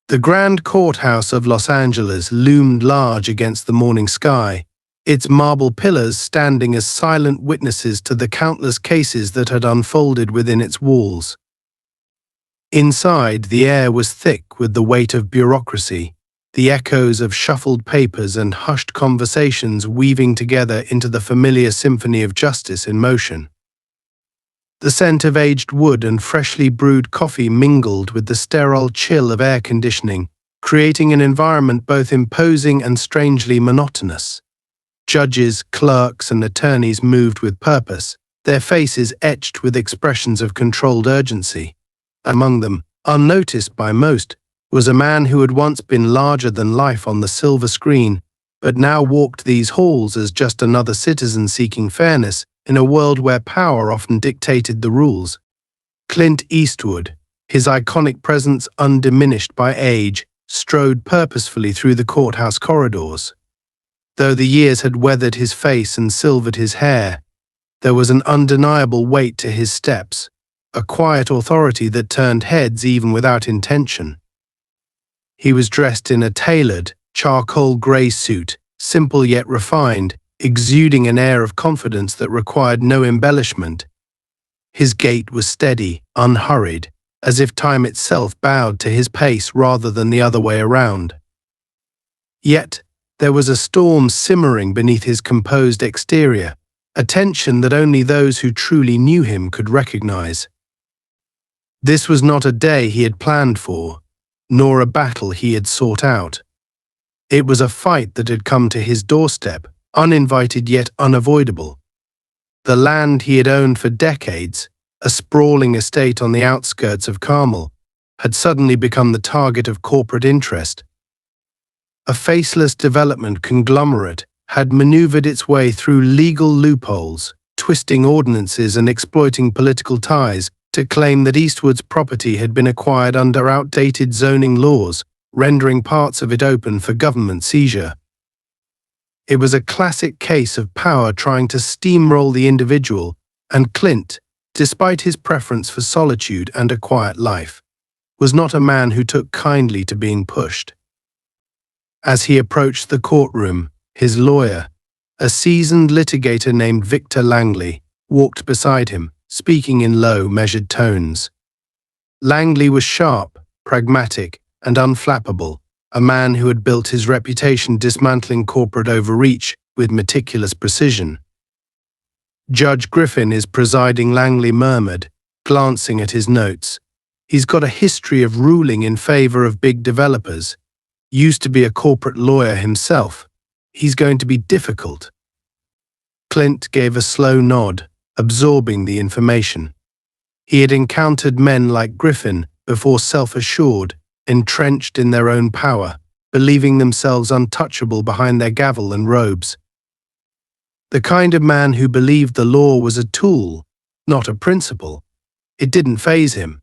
The grand courthouse of Los Angeles loomed large against the morning sky, its marble pillars standing as silent witnesses to the countless cases that had unfolded within its walls. Inside, the air was thick with the weight of bureaucracy, the echoes of shuffled papers and hushed conversations weaving together into the familiar symphony of justice in motion. The scent of aged wood and freshly brewed coffee mingled with the sterile chill of air conditioning, creating an environment both imposing and strangely monotonous. Judges, clerks, and attorneys moved with purpose, their faces etched with expressions of controlled urgency. Among them, unnoticed by most, was a man who had once been larger than life on the silver screen, but now walked these halls as just another citizen seeking fairness in a world where power often dictated the rules. Clint Eastwood, his iconic presence undiminished by age, strode purposefully through the courthouse corridors. Though the years had weathered his face and silvered his hair, there was an undeniable weight to his steps, a quiet authority that turned heads even without intention. He was dressed in a tailored, charcoal grey suit, simple yet refined, exuding an air of confidence that required no embellishment. His gait was steady, unhurried, as if time itself bowed to his pace rather than the other way around. Yet, there was a storm simmering beneath his composed exterior, a tension that only those who truly knew him could recognize. This was not a day he had planned for, nor a battle he had sought out. It was a fight that had come to his doorstep, uninvited yet unavoidable. The land he had owned for decades, a sprawling estate on the outskirts of Carmel, had suddenly become the target of corporate interest. A faceless development conglomerate had maneuvered its way through legal loopholes, twisting ordinances and exploiting political ties to claim that Eastwood's property had been acquired under outdated zoning laws, rendering parts of it open for government seizure. It was a classic case of power trying to steamroll the individual, and Clint, despite his preference for solitude and a quiet life, was not a man who took kindly to being pushed. As he approached the courtroom, his lawyer, a seasoned litigator named Victor Langley, walked beside him, speaking in low, measured tones. Langley was sharp, pragmatic, and unflappable, a man who had built his reputation dismantling corporate overreach with meticulous precision. "Judge Griffin is presiding," Langley murmured, glancing at his notes. "He's got a history of ruling in favor of big developers. Used to be a corporate lawyer himself. He's going to be difficult." Clint gave a slow nod, absorbing the information. He had encountered men like Griffin before, self-assured, entrenched in their own power, believing themselves untouchable behind their gavel and robes. The kind of man who believed the law was a tool, not a principle. It didn't faze him.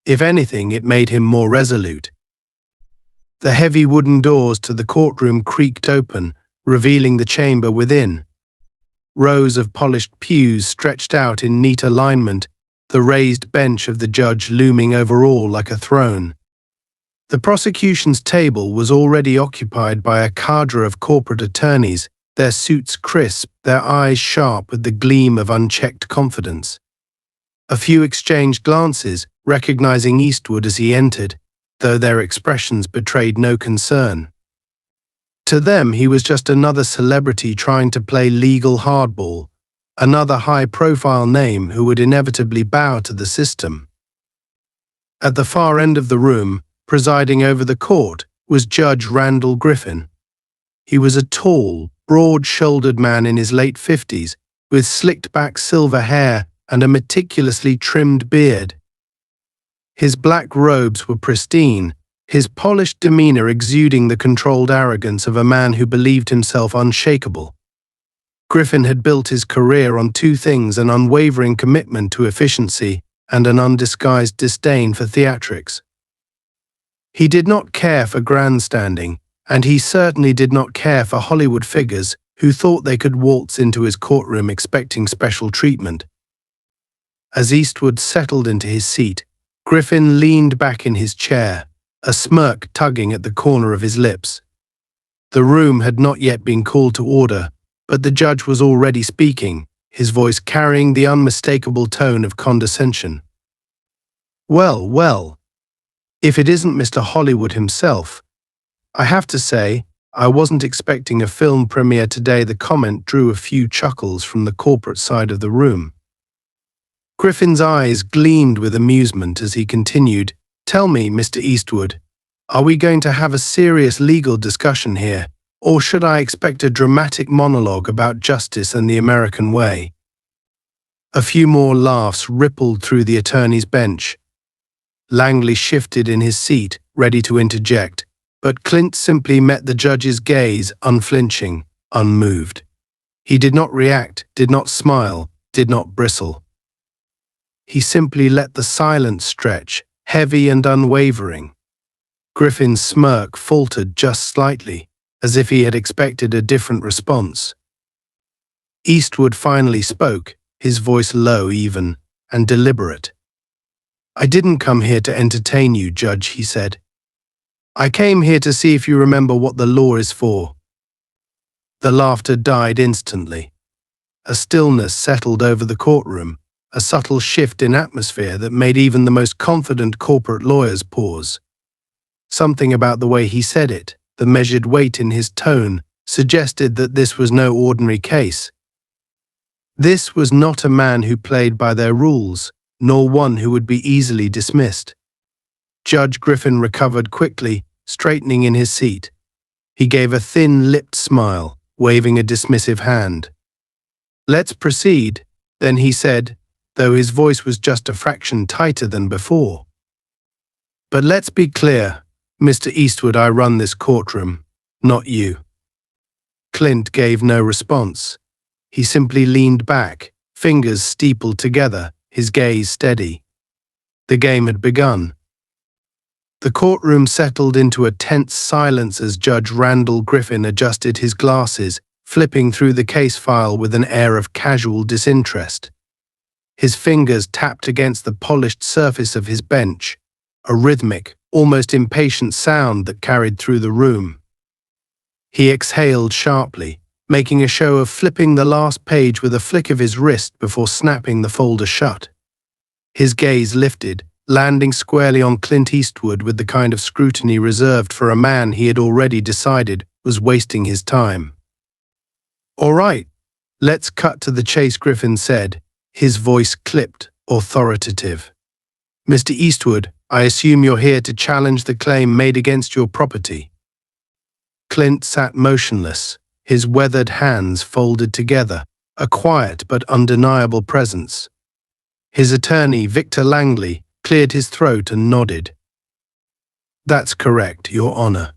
If anything, it made him more resolute. The heavy wooden doors to the courtroom creaked open, revealing the chamber within. Rows of polished pews stretched out in neat alignment, the raised bench of the judge looming over all like a throne. The prosecution's table was already occupied by a cadre of corporate attorneys, their suits crisp, their eyes sharp with the gleam of unchecked confidence. A few exchanged glances, recognizing Eastwood as he entered, though their expressions betrayed no concern. To them, he was just another celebrity trying to play legal hardball, another high-profile name who would inevitably bow to the system. At the far end of the room, presiding over the court, was Judge Randall Griffin. He was a tall, broad-shouldered man in his late 50s, with slicked-back silver hair and a meticulously trimmed beard. His black robes were pristine, his polished demeanor exuding the controlled arrogance of a man who believed himself unshakable. Griffin had built his career on two things: an unwavering commitment to efficiency and an undisguised disdain for theatrics. He did not care for grandstanding, and he certainly did not care for Hollywood figures who thought they could waltz into his courtroom expecting special treatment. As Eastwood settled into his seat, Griffin leaned back in his chair, a smirk tugging at the corner of his lips. The room had not yet been called to order, but the judge was already speaking, his voice carrying the unmistakable tone of condescension. Well, well, if it isn't Mr. Hollywood himself. I have to say, I wasn't expecting a film premiere today. The comment drew a few chuckles from the corporate side of the room. Griffin's eyes gleamed with amusement as he continued, "Tell me, Mr. Eastwood, are we going to have a serious legal discussion here, or should I expect a dramatic monologue about justice and the American way?" A few more laughs rippled through the attorney's bench. Langley shifted in his seat, ready to interject, but Clint simply met the judge's gaze, unflinching, unmoved. He did not react, did not smile, did not bristle. He simply let the silence stretch, heavy and unwavering. Griffin's smirk faltered just slightly, as if he had expected a different response. Eastwood finally spoke, his voice low, even, and deliberate. "I didn't come here to entertain you, Judge," he said. "I came here to see if you remember what the law is for." The laughter died instantly. A stillness settled over the courtroom, a subtle shift in atmosphere that made even the most confident corporate lawyers pause. Something about the way he said it, the measured weight in his tone, suggested that this was no ordinary case. This was not a man who played by their rules, nor one who would be easily dismissed. Judge Griffin recovered quickly, straightening in his seat. He gave a thin-lipped smile, waving a dismissive hand. "Let's proceed," then he said, though his voice was just a fraction tighter than before. "But let's be clear, Mr. Eastwood, I run this courtroom, not you." Clint gave no response. He simply leaned back, fingers steepled together, his gaze steady. The game had begun. The courtroom settled into a tense silence as Judge Randall Griffin adjusted his glasses, flipping through the case file with an air of casual disinterest. His fingers tapped against the polished surface of his bench, a rhythmic, almost impatient sound that carried through the room. He exhaled sharply, making a show of flipping the last page with a flick of his wrist before snapping the folder shut. His gaze lifted, landing squarely on Clint Eastwood with the kind of scrutiny reserved for a man he had already decided was wasting his time. "All right, let's cut to the chase," Griffin said, his voice clipped, authoritative. "Mr. Eastwood, I assume you're here to challenge the claim made against your property." Clint sat motionless, his weathered hands folded together, a quiet but undeniable presence. His attorney, Victor Langley, cleared his throat and nodded. "That's correct, Your Honor.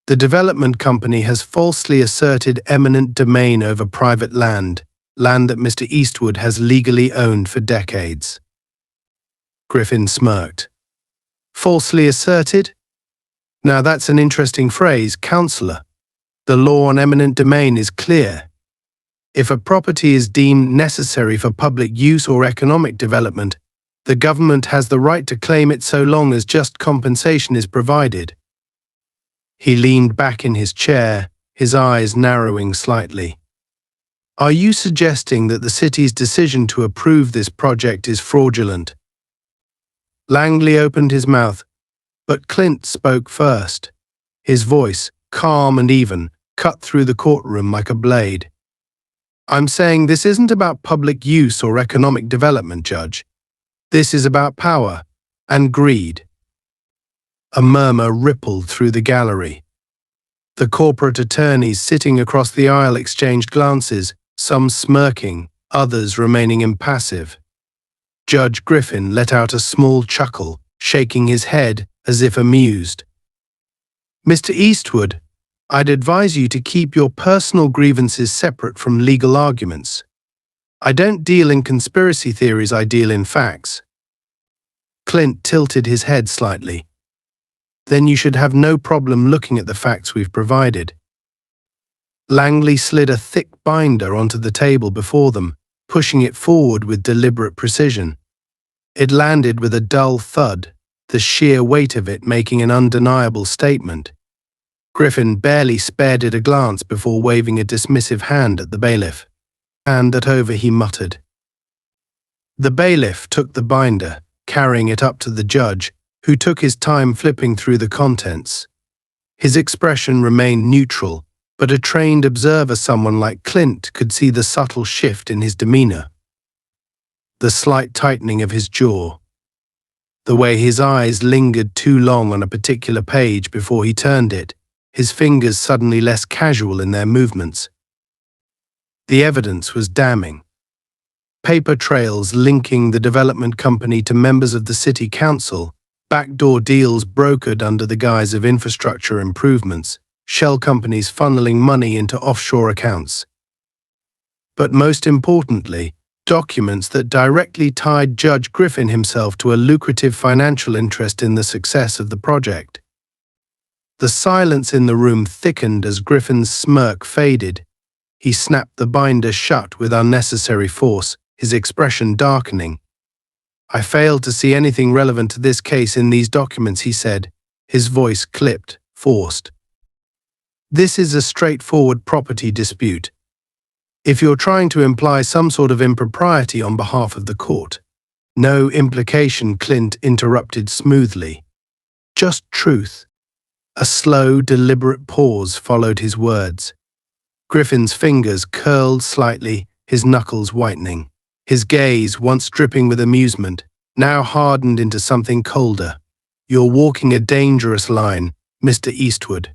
The development company has falsely asserted eminent domain over private land that Mr. Eastwood has legally owned for decades." Griffin smirked. "Falsely asserted? Now that's an interesting phrase, Counselor. The law on eminent domain is clear. If a property is deemed necessary for public use or economic development, the government has the right to claim it so long as just compensation is provided." He leaned back in his chair, his eyes narrowing slightly. "Are you suggesting that the city's decision to approve this project is fraudulent?" Langley opened his mouth, but Clint spoke first. His voice, calm and even, cut through the courtroom like a blade. "I'm saying this isn't about public use or economic development, Judge. This is about power and greed." A murmur rippled through the gallery. The corporate attorneys sitting across the aisle exchanged glances, some smirking, others remaining impassive. Judge Griffin let out a small chuckle, shaking his head as if amused. "Mr. Eastwood, I'd advise you to keep your personal grievances separate from legal arguments. I don't deal in conspiracy theories, I deal in facts." Clint tilted his head slightly. "Then you should have no problem looking at the facts we've provided." Langley slid a thick binder onto the table before them, pushing it forward with deliberate precision. It landed with a dull thud, the sheer weight of it making an undeniable statement. Griffin barely spared it a glance before waving a dismissive hand at the bailiff. Hand that over, he muttered. The bailiff took the binder, carrying it up to the judge, who took his time flipping through the contents. His expression remained neutral, but a trained observer, someone like Clint, could see the subtle shift in his demeanor. The slight tightening of his jaw. The way his eyes lingered too long on a particular page before he turned it, his fingers suddenly less casual in their movements. The evidence was damning. Paper trails linking the development company to members of the city council, backdoor deals brokered under the guise of infrastructure improvements, shell companies funneling money into offshore accounts. But most importantly, documents that directly tied Judge Griffin himself to a lucrative financial interest in the success of the project. The silence in the room thickened as Griffin's smirk faded. He snapped the binder shut with unnecessary force, his expression darkening. "I failed to see anything relevant to this case in these documents," he said, his voice clipped, forced. "This is a straightforward property dispute. If you're trying to imply some sort of impropriety on behalf of the court—" "No implication," Clint interrupted smoothly. "Just truth." A slow, deliberate pause followed his words. Griffin's fingers curled slightly, his knuckles whitening. His gaze, once dripping with amusement, now hardened into something colder. "You're walking a dangerous line, Mr. Eastwood."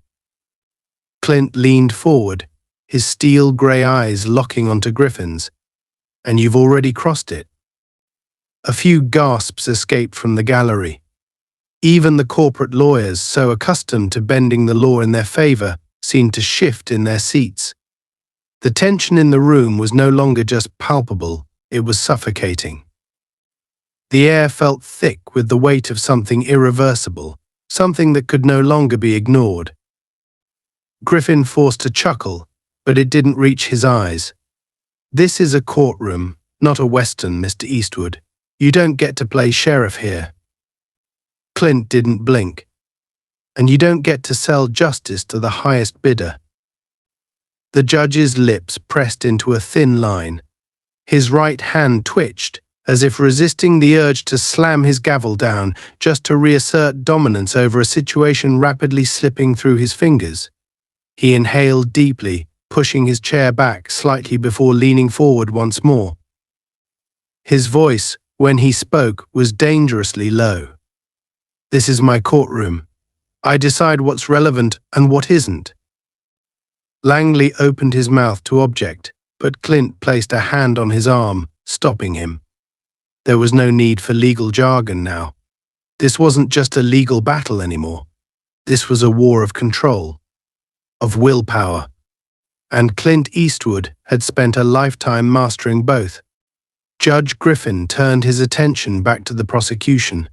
Clint leaned forward, his steel grey eyes locking onto Griffin's. "And you've already crossed it." A few gasps escaped from the gallery. Even the corporate lawyers, so accustomed to bending the law in their favor, seemed to shift in their seats. The tension in the room was no longer just palpable, it was suffocating. The air felt thick with the weight of something irreversible, something that could no longer be ignored. Griffin forced a chuckle, but it didn't reach his eyes. "This is a courtroom, not a western, Mr. Eastwood. You don't get to play sheriff here." Clint didn't blink. "And you don't get to sell justice to the highest bidder." The judge's lips pressed into a thin line. His right hand twitched, as if resisting the urge to slam his gavel down, just to reassert dominance over a situation rapidly slipping through his fingers. He inhaled deeply, pushing his chair back slightly before leaning forward once more. His voice, when he spoke, was dangerously low. "This is my courtroom. I decide what's relevant and what isn't." Langley opened his mouth to object, but Clint placed a hand on his arm, stopping him. There was no need for legal jargon now. This wasn't just a legal battle anymore. This was a war of control, of willpower. And Clint Eastwood had spent a lifetime mastering both. Judge Griffin turned his attention back to the prosecution.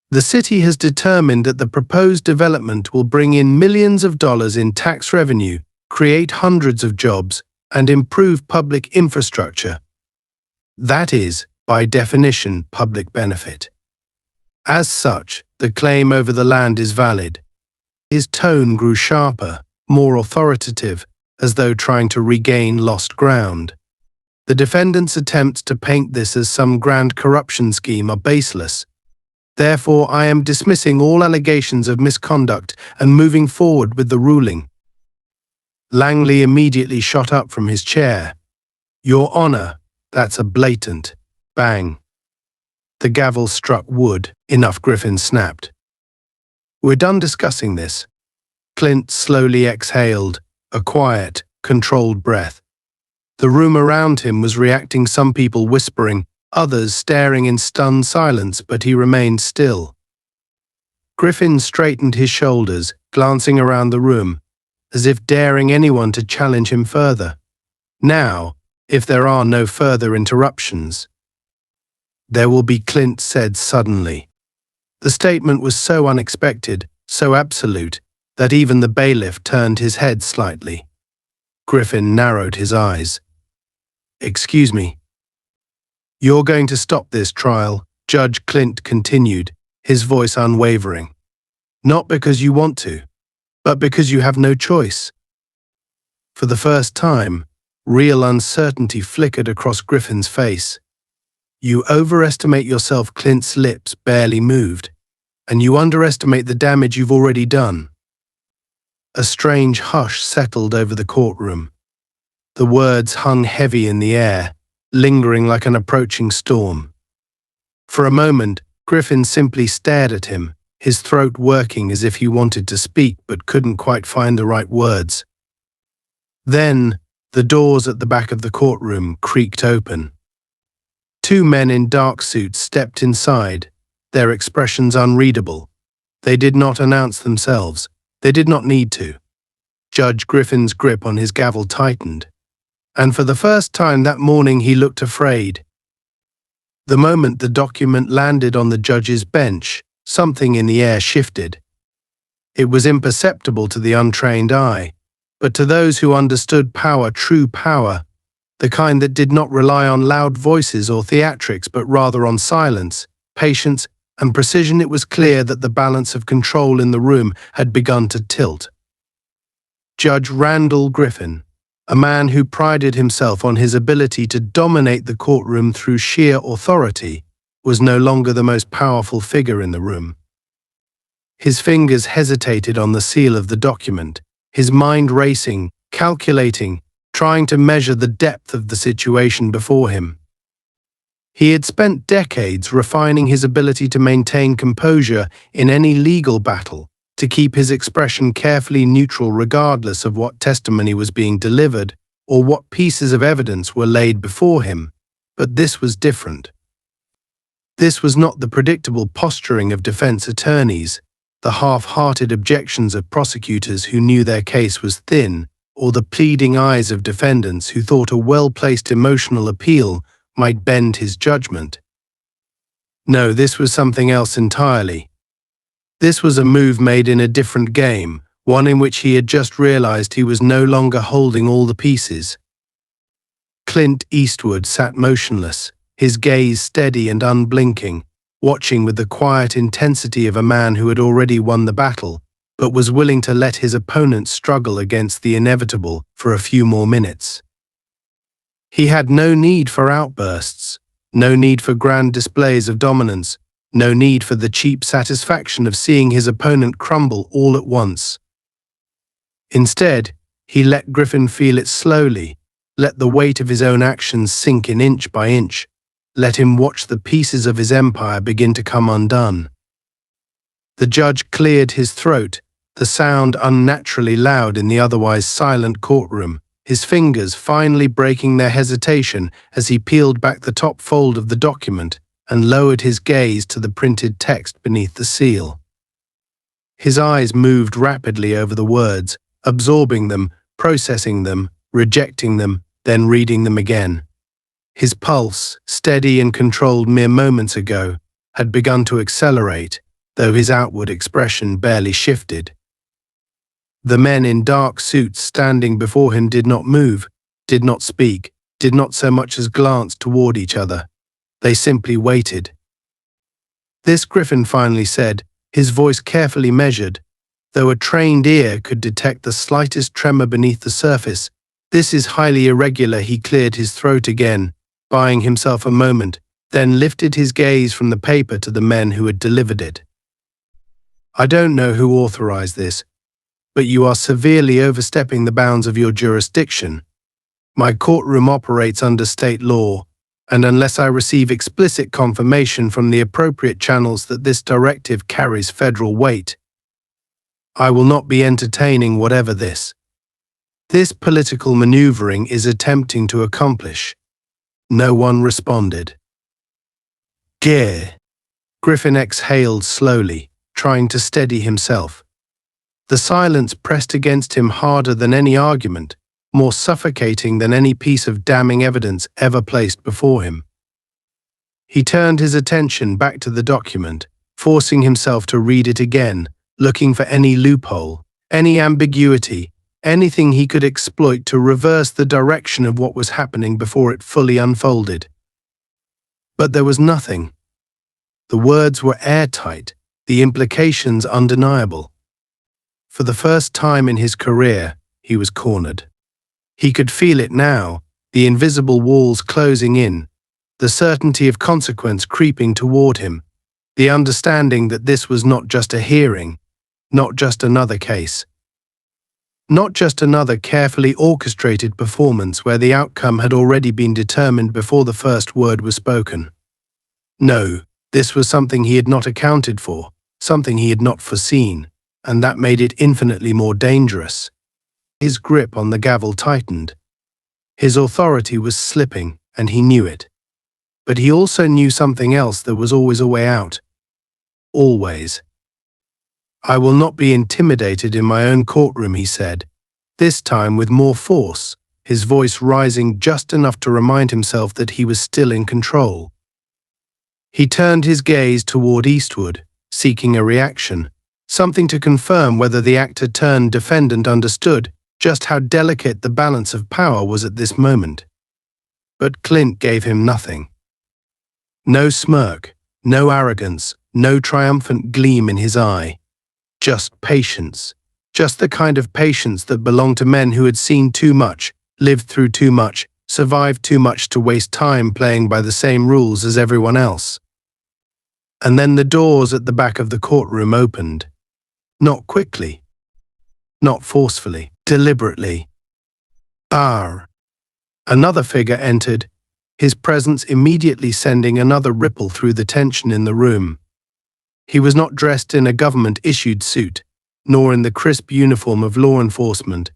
"The city has determined that the proposed development will bring in millions of dollars in tax revenue, create hundreds of jobs, and improve public infrastructure. That is, by definition, public benefit. As such, the claim over the land is valid." His tone grew sharper, more authoritative, as though trying to regain lost ground. "The defendant's attempts to paint this as some grand corruption scheme are baseless. Therefore, I am dismissing all allegations of misconduct and moving forward with the ruling." Langley immediately shot up from his chair. "Your Honor, that's a blatant..." Bang. The gavel struck wood. "Enough," Griffin snapped. "We're done discussing this." Clint slowly exhaled, a quiet, controlled breath. The room around him was reacting, some people whispering, others staring in stunned silence, but he remained still. Griffin straightened his shoulders, glancing around the room, as if daring anyone to challenge him further. "Now, if there are no further interruptions." "There will be," Clint said suddenly. The statement was so unexpected, so absolute, that even the bailiff turned his head slightly. Griffin narrowed his eyes. "Excuse me." "You're going to stop this trial," Judge Clint continued, his voice unwavering. Not because you want to, but because you have no choice. For the first time, real uncertainty flickered across Griffin's face. You overestimate yourself. Clint's lips barely moved, and you underestimate the damage you've already done. A strange hush settled over the courtroom. The words hung heavy in the air, lingering like an approaching storm. For a moment, Griffin simply stared at him, his throat working as if he wanted to speak but couldn't quite find the right words. Then, the doors at the back of the courtroom creaked open. Two men in dark suits stepped inside, their expressions unreadable. They did not announce themselves. They did not need to. Judge Griffin's grip on his gavel tightened, and for the first time that morning he looked afraid. The moment the document landed on the judge's bench, something in the air shifted. It was imperceptible to the untrained eye, but to those who understood power, true power, the kind that did not rely on loud voices or theatrics but rather on silence, patience, and precision, it was clear that the balance of control in the room had begun to tilt. Judge Randall Griffin, a man who prided himself on his ability to dominate the courtroom through sheer authority, was no longer the most powerful figure in the room. His fingers hesitated on the seal of the document, his mind racing, calculating, trying to measure the depth of the situation before him. He had spent decades refining his ability to maintain composure in any legal battle, to keep his expression carefully neutral regardless of what testimony was being delivered or what pieces of evidence were laid before him. But this was different. This was not the predictable posturing of defense attorneys, the half-hearted objections of prosecutors who knew their case was thin, or the pleading eyes of defendants who thought a well-placed emotional appeal might bend his judgment. No, this was something else entirely. This was a move made in a different game, one in which he had just realized he was no longer holding all the pieces. Clint Eastwood sat motionless, his gaze steady and unblinking, watching with the quiet intensity of a man who had already won the battle, but was willing to let his opponent struggle against the inevitable for a few more minutes. He had no need for outbursts, no need for grand displays of dominance, no need for the cheap satisfaction of seeing his opponent crumble all at once. Instead, he let Griffin feel it slowly, let the weight of his own actions sink in inch by inch, let him watch the pieces of his empire begin to come undone. The judge cleared his throat, the sound unnaturally loud in the otherwise silent courtroom, his fingers finally breaking their hesitation as he peeled back the top fold of the document and lowered his gaze to the printed text beneath the seal. His eyes moved rapidly over the words, absorbing them, processing them, rejecting them, then reading them again. His pulse, steady and controlled mere moments ago, had begun to accelerate, though his outward expression barely shifted. The men in dark suits standing before him did not move, did not speak, did not so much as glance toward each other. They simply waited. This, Griffin finally said, his voice carefully measured, though a trained ear could detect the slightest tremor beneath the surface. This is highly irregular. He cleared his throat again, buying himself a moment, then lifted his gaze from the paper to the men who had delivered it. I don't know who authorized this, but you are severely overstepping the bounds of your jurisdiction. My courtroom operates under state law, and unless I receive explicit confirmation from the appropriate channels that this directive carries federal weight, I will not be entertaining whatever this political maneuvering is attempting to accomplish. No one responded. Gear. Griffin exhaled slowly, trying to steady himself. The silence pressed against him harder than any argument, more suffocating than any piece of damning evidence ever placed before him. He turned his attention back to the document, forcing himself to read it again, looking for any loophole, any ambiguity, anything he could exploit to reverse the direction of what was happening before it fully unfolded. But there was nothing. The words were airtight, the implications undeniable. For the first time in his career, he was cornered. He could feel it now, the invisible walls closing in, the certainty of consequence creeping toward him, the understanding that this was not just a hearing, not just another case, not just another carefully orchestrated performance where the outcome had already been determined before the first word was spoken. No, this was something he had not accounted for, something he had not foreseen, and that made it infinitely more dangerous. His grip on the gavel tightened. His authority was slipping, and he knew it. But he also knew something else: there was always a way out. Always. "I will not be intimidated in my own courtroom," he said, this time with more force, his voice rising just enough to remind himself that he was still in control. He turned his gaze toward Eastwood, seeking a reaction, something to confirm whether the actor turned defendant understood just how delicate the balance of power was at this moment. But Clint gave him nothing. No smirk, no arrogance, no triumphant gleam in his eye. Just patience. Just the kind of patience that belonged to men who had seen too much, lived through too much, survived too much to waste time playing by the same rules as everyone else. And then the doors at the back of the courtroom opened. Not quickly. Not forcefully. Deliberately. Another figure entered, his presence immediately sending another ripple through the tension in the room. He was not dressed in a government-issued suit, nor in the crisp uniform of law enforcement,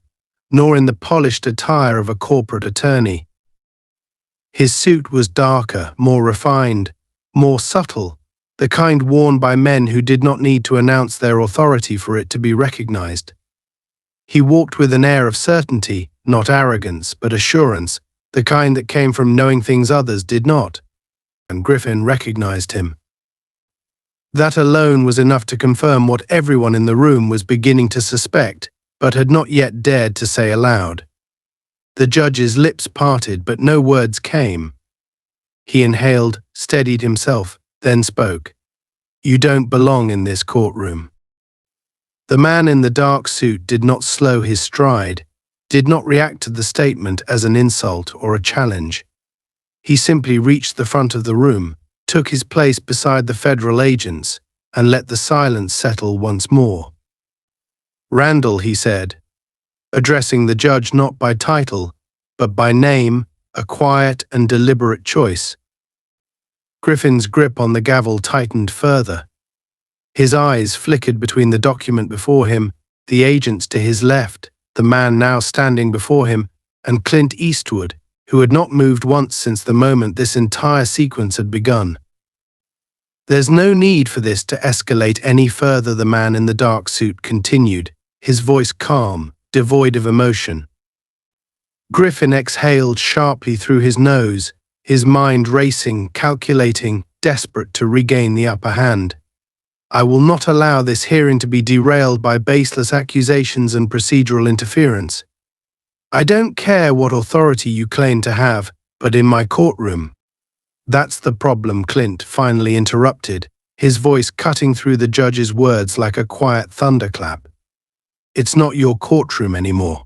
nor in the polished attire of a corporate attorney. His suit was darker, more refined, more subtle, the kind worn by men who did not need to announce their authority for it to be recognized. He walked with an air of certainty, not arrogance, but assurance, the kind that came from knowing things others did not. And Griffin recognized him. That alone was enough to confirm what everyone in the room was beginning to suspect, but had not yet dared to say aloud. The judge's lips parted, but no words came. He inhaled, steadied himself, then spoke. "You don't belong in this courtroom." The man in the dark suit did not slow his stride, did not react to the statement as an insult or a challenge. He simply reached the front of the room, took his place beside the federal agents, and let the silence settle once more. "Randall," he said, addressing the judge not by title, but by name, a quiet and deliberate choice. Griffin's grip on the gavel tightened further. His eyes flickered between the document before him, the agents to his left, the man now standing before him, and Clint Eastwood, who had not moved once since the moment this entire sequence had begun. "There's no need for this to escalate any further," the man in the dark suit continued, his voice calm, devoid of emotion. Griffin exhaled sharply through his nose, his mind racing, calculating, desperate to regain the upper hand. "I will not allow this hearing to be derailed by baseless accusations and procedural interference. I don't care what authority you claim to have, but in my courtroom." "That's the problem," Clint finally interrupted, his voice cutting through the judge's words like a quiet thunderclap. "It's not your courtroom anymore."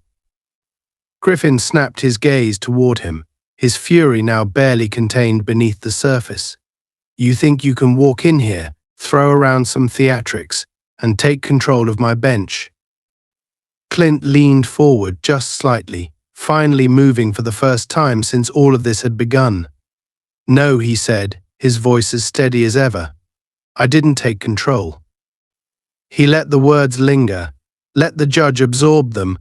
Griffin snapped his gaze toward him, his fury now barely contained beneath the surface. "You think you can walk in here, throw around some theatrics, and take control of my bench?" Clint leaned forward just slightly, finally moving for the first time since all of this had begun. "No," he said, his voice as steady as ever. "I didn't take control." He let the words linger, let the judge absorb them,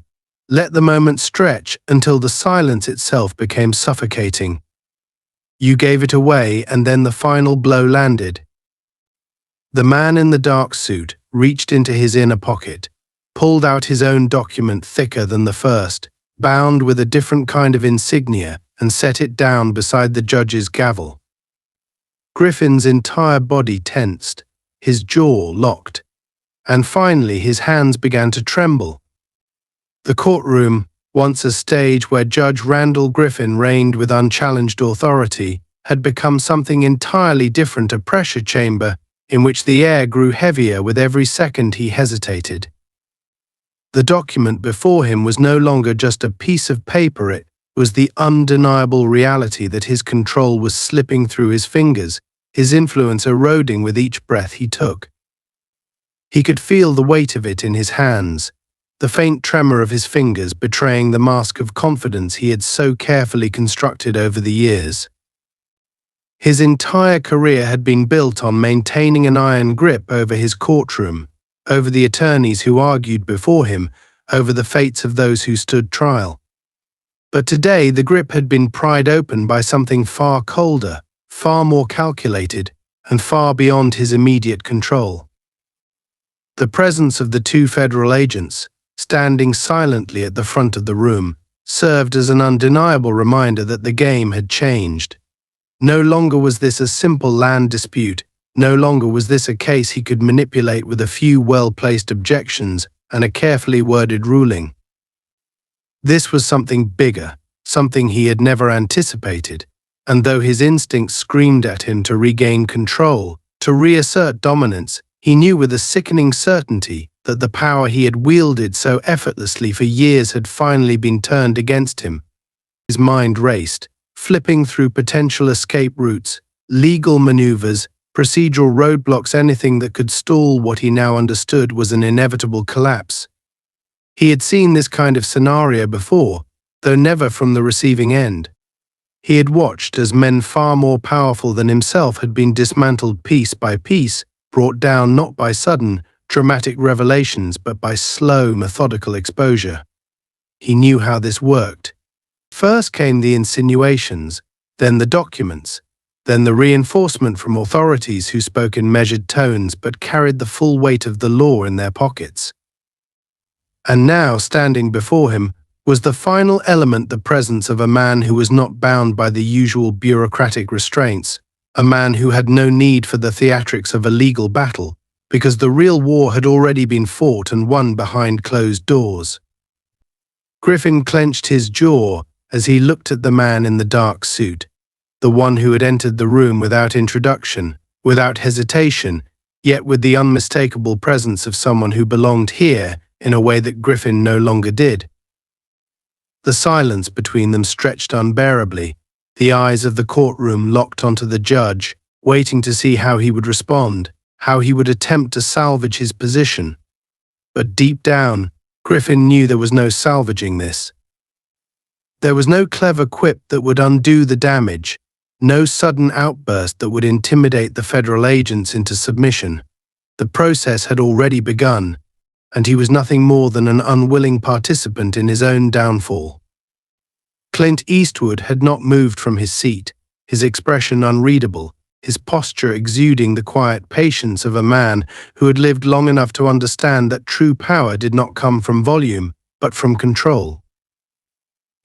let the moment stretch until the silence itself became suffocating. "You gave it away," and then the final blow landed. The man in the dark suit reached into his inner pocket, pulled out his own document thicker than the first, bound with a different kind of insignia, and set it down beside the judge's gavel. Griffin's entire body tensed, his jaw locked, and finally his hands began to tremble. The courtroom, once a stage where Judge Randall Griffin reigned with unchallenged authority, had become something entirely different, a pressure chamber in which the air grew heavier with every second he hesitated. The document before him was no longer just a piece of paper, it was the undeniable reality that his control was slipping through his fingers, his influence eroding with each breath he took. He could feel the weight of it in his hands, the faint tremor of his fingers betraying the mask of confidence he had so carefully constructed over the years. His entire career had been built on maintaining an iron grip over his courtroom, over the attorneys who argued before him, over the fates of those who stood trial. But today the grip had been pried open by something far colder, far more calculated, and far beyond his immediate control. The presence of the two federal agents, standing silently at the front of the room, served as an undeniable reminder that the game had changed. No longer was this a simple land dispute. No longer was this a case he could manipulate with a few well-placed objections and a carefully worded ruling. This was something bigger, something he had never anticipated, and though his instincts screamed at him to regain control, to reassert dominance, he knew with a sickening certainty that the power he had wielded so effortlessly for years had finally been turned against him. His mind raced, flipping through potential escape routes, legal maneuvers, procedural roadblocks, anything that could stall what he now understood was an inevitable collapse. He had seen this kind of scenario before, though never from the receiving end. He had watched as men far more powerful than himself had been dismantled piece by piece, brought down not by sudden, dramatic revelations but by slow, methodical exposure. He knew how this worked. First came the insinuations, then the documents, then the reinforcement from authorities who spoke in measured tones but carried the full weight of the law in their pockets. And now, standing before him, was the final element, the presence of a man who was not bound by the usual bureaucratic restraints, a man who had no need for the theatrics of a legal battle, because the real war had already been fought and won behind closed doors. Griffin clenched his jaw as he looked at the man in the dark suit, the one who had entered the room without introduction, without hesitation, yet with the unmistakable presence of someone who belonged here in a way that Griffin no longer did. The silence between them stretched unbearably, the eyes of the courtroom locked onto the judge, waiting to see how he would respond, how he would attempt to salvage his position. But deep down, Griffin knew there was no salvaging this. There was no clever quip that would undo the damage, no sudden outburst that would intimidate the federal agents into submission. The process had already begun, and he was nothing more than an unwilling participant in his own downfall. Clint Eastwood had not moved from his seat, his expression unreadable, his posture exuding the quiet patience of a man who had lived long enough to understand that true power did not come from volume, but from control.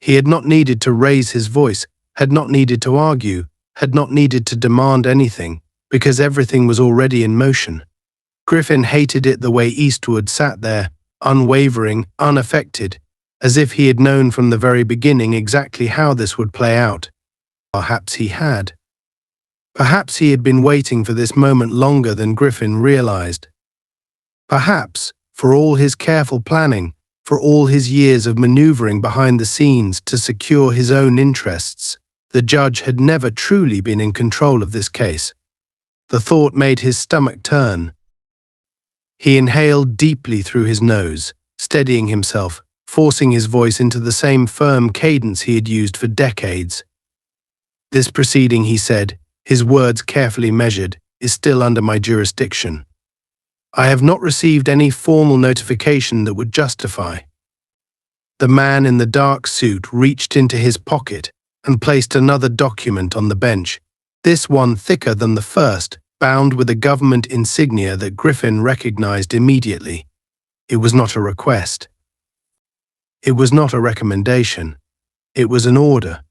He had not needed to raise his voice, had not needed to argue, had not needed to demand anything, because everything was already in motion. Griffin hated it the way Eastwood sat there, unwavering, unaffected, as if he had known from the very beginning exactly how this would play out. Perhaps he had. Perhaps he had been waiting for this moment longer than Griffin realized. Perhaps, for all his careful planning, for all his years of maneuvering behind the scenes to secure his own interests, the judge had never truly been in control of this case. The thought made his stomach turn. He inhaled deeply through his nose, steadying himself, forcing his voice into the same firm cadence he had used for decades. "This proceeding," he said, his words carefully measured, "is still under my jurisdiction. I have not received any formal notification that would justify." The man in the dark suit reached into his pocket and placed another document on the bench, this one thicker than the first, bound with a government insignia that Griffin recognized immediately. It was not a request. It was not a recommendation. It was an order.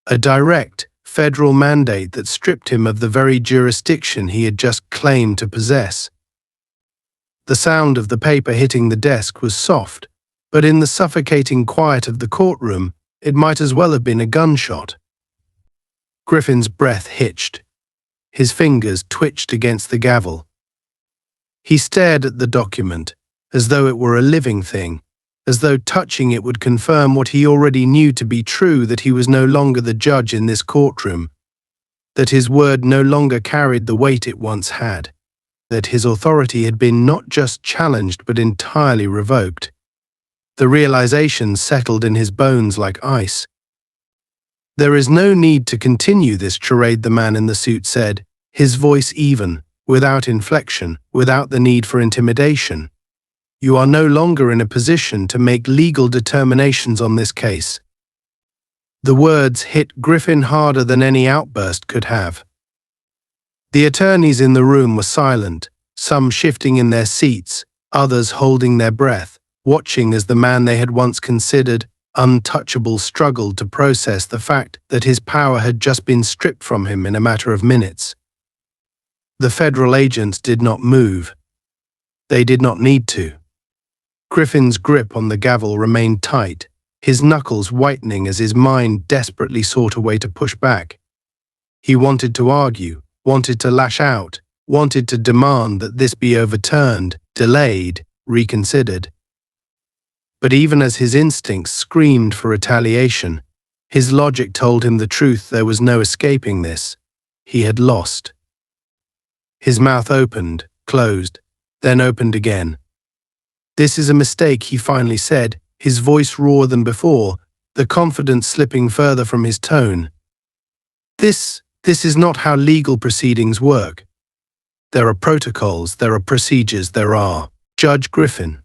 A direct, federal mandate that stripped him of the very jurisdiction he had just claimed to possess. The sound of the paper hitting the desk was soft, but in the suffocating quiet of the courtroom, it might as well have been a gunshot. Griffin's breath hitched. His fingers twitched against the gavel. He stared at the document, as though it were a living thing, as though touching it would confirm what he already knew to be true, that he was no longer the judge in this courtroom, that his word no longer carried the weight it once had, that his authority had been not just challenged but entirely revoked. The realization settled in his bones like ice. "There is no need to continue this charade," the man in the suit said, his voice even, without inflection, without the need for intimidation. "You are no longer in a position to make legal determinations on this case." The words hit Griffin harder than any outburst could have. The attorneys in the room were silent, some shifting in their seats, others holding their breath, watching as the man they had once considered untouchable struggled to process the fact that his power had just been stripped from him in a matter of minutes. The federal agents did not move. They did not need to. Griffin's grip on the gavel remained tight, his knuckles whitening as his mind desperately sought a way to push back. He wanted to argue, wanted to lash out, wanted to demand that this be overturned, delayed, reconsidered. But even as his instincts screamed for retaliation, his logic told him the truth: there was no escaping this. He had lost. His mouth opened, closed, then opened again. "This is a mistake," he finally said, his voice rawer than before, the confidence slipping further from his tone. This is not how legal proceedings work. There are protocols, there are procedures, there are Judge Griffin."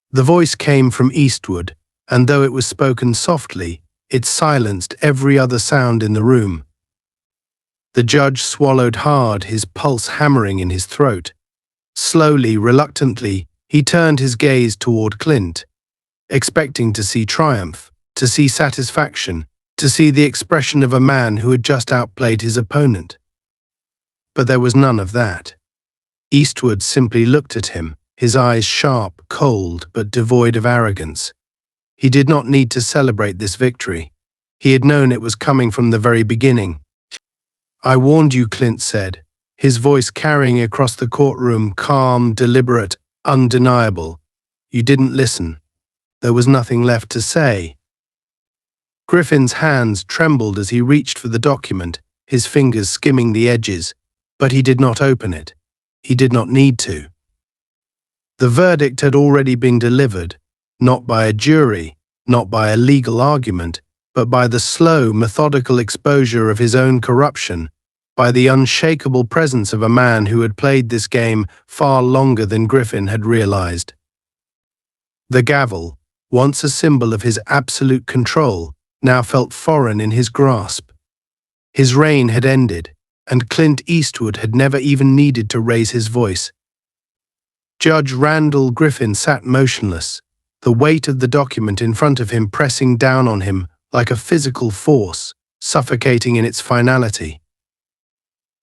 The voice came from Eastwood, and though it was spoken softly, it silenced every other sound in the room. The judge swallowed hard, his pulse hammering in his throat. Slowly, reluctantly, he turned his gaze toward Clint, expecting to see triumph, to see satisfaction, to see the expression of a man who had just outplayed his opponent. But there was none of that. Eastwood simply looked at him, his eyes sharp, cold, but devoid of arrogance. He did not need to celebrate this victory. He had known it was coming from the very beginning. "I warned you," Clint said, his voice carrying across the courtroom, calm, deliberate, undeniable. "You didn't listen." There was nothing left to say. Griffin's hands trembled as he reached for the document, his fingers skimming the edges, but he did not open it. He did not need to. The verdict had already been delivered, not by a jury, not by a legal argument, but by the slow, methodical exposure of his own corruption, by the unshakable presence of a man who had played this game far longer than Griffin had realized. The gavel, once a symbol of his absolute control, now felt foreign in his grasp. His reign had ended, and Clint Eastwood had never even needed to raise his voice. Judge Randall Griffin sat motionless, the weight of the document in front of him pressing down on him like a physical force, suffocating in its finality.